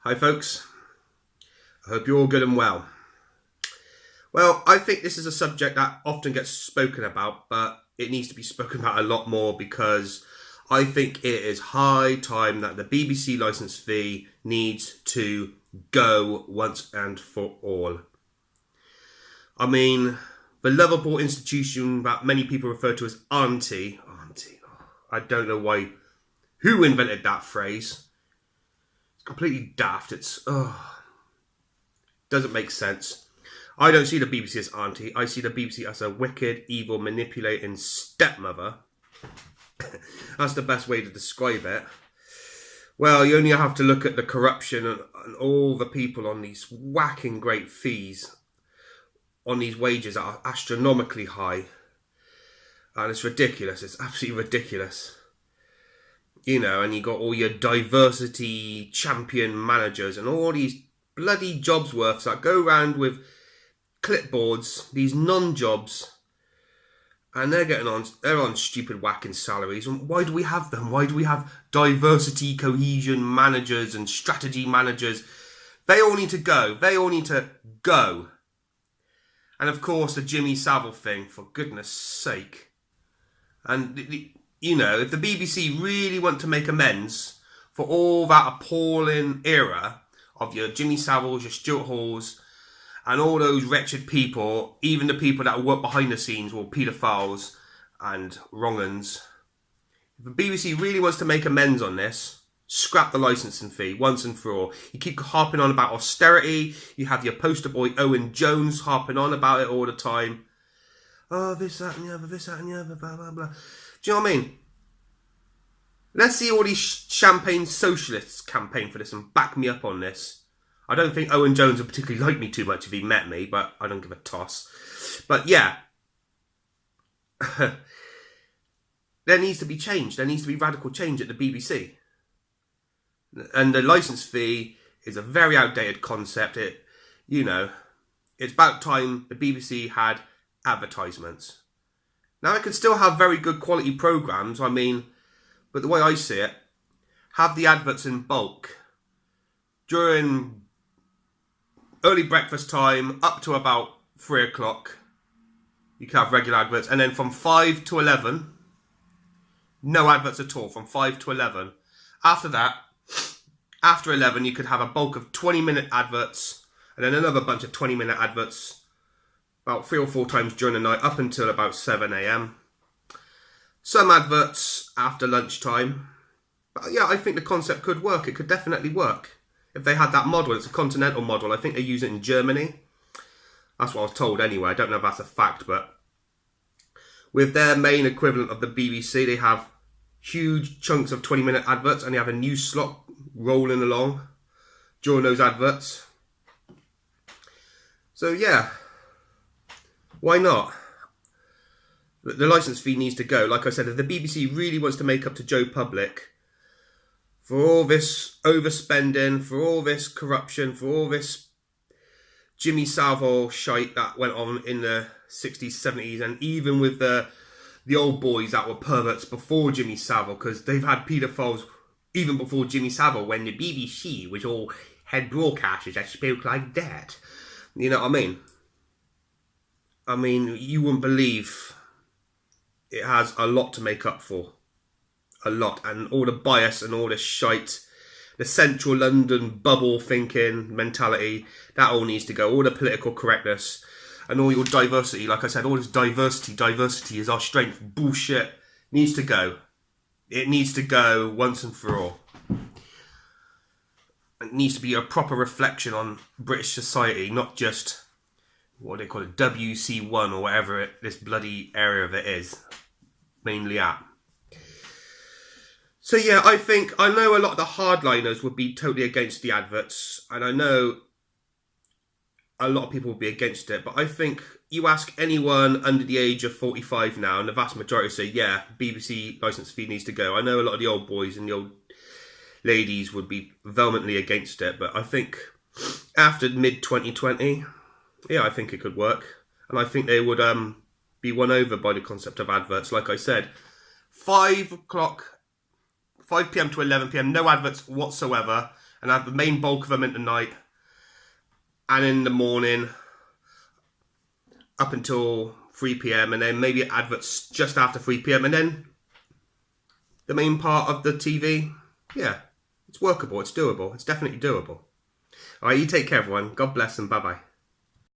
Hi folks, I hope you're all good and well. Well, I think this is a subject that often gets spoken about, but it needs to be spoken about a lot more because I think it is high time that the BBC licence fee needs to go once and for all. I mean, the lovable institution that many people refer to as auntie, I don't know who invented that phrase. Completely daft. Doesn't make sense. I don't see the BBC as auntie. I see the BBC as a wicked, evil, manipulating stepmother. That's the best way to describe it. Well, you only have to look at the corruption and all the people on these whacking great fees, on these wages that are astronomically high. And it's ridiculous. It's absolutely ridiculous. You know, and you got all your diversity champion managers and all these bloody jobs worths that go around with clipboards, these non-jobs, and they're on stupid whacking salaries. And why do we have them? Why do we have diversity, cohesion managers and strategy managers? They all need to go. They all need to go. And of course, the Jimmy Savile thing, for goodness sake. And you know, if the BBC really want to make amends for all that appalling era of your Jimmy Saviles, your Stuart Halls, and all those wretched people, even the people that work behind the scenes were paedophiles and wrong-uns. If the BBC really wants to make amends on this, scrap the licensing fee once and for all. You keep harping on about austerity. You have your poster boy Owen Jones harping on about it all the time. Oh, this, that and the other, this, that and the other, blah, blah, blah. Do you know what I mean? Let's see all these champagne socialists campaign for this and back me up on this. I don't think Owen Jones would particularly like me too much if he met me, but I don't give a toss. But yeah, there needs to be change. There needs to be radical change at the BBC. And the licence fee is a very outdated concept. It's about time the BBC had advertisements. Now, it can still have very good quality programmes, but the way I see it, have the adverts in bulk. During early breakfast time, up to about 3 o'clock, you can have regular adverts. And then from 5 to 11, no adverts at all, from 5 to 11. After that, after 11, you could have a bulk of 20-minute adverts, and then another bunch of 20-minute adverts, about 3 or 4 times during the night, up until about 7 a.m. Some adverts after lunchtime. But yeah, I think the concept could work. It could definitely work. If they had that model, it's a continental model. I think they use it in Germany. That's what I was told anyway. I don't know if that's a fact, but with their main equivalent of the BBC, they have huge chunks of 20-minute adverts, and they have a news slot rolling along during those adverts. So yeah, why not? The licence fee needs to go. Like I said, if the BBC really wants to make up to Joe Public for all this overspending, for all this corruption, for all this Jimmy Savile shite that went on in the 60s, 70s, and even with the old boys that were perverts before Jimmy Savile, because they've had paedophiles even before Jimmy Savile, when the BBC was all had broadcasters that spoke like that. You know what I mean? I mean, you wouldn't believe it has a lot to make up for. A lot. And all the bias and all the shite, the central London bubble thinking mentality, that all needs to go. All the political correctness and all your diversity. Like I said, all this diversity is our strength. Bullshit needs to go. It needs to go once and for all. It needs to be a proper reflection on British society, not just what they call it, WC1 or whatever this bloody area of it is mainly at. So yeah, I know a lot of the hardliners would be totally against the adverts, and I know a lot of people would be against it, but I think you ask anyone under the age of 45 now, and the vast majority say, yeah, BBC licence fee needs to go. I know a lot of the old boys and the old ladies would be vehemently against it, but I think after mid-2020, yeah, I think it could work. And I think they would be won over by the concept of adverts. Like I said, 5 p.m. to 11 p.m, no adverts whatsoever. and have the main bulk of them in the night and in the morning up until 3 p.m. and then maybe adverts just after 3 p.m. and then the main part of the TV. Yeah, it's workable, it's doable, it's definitely doable. Alright, you take care everyone. God bless and bye bye.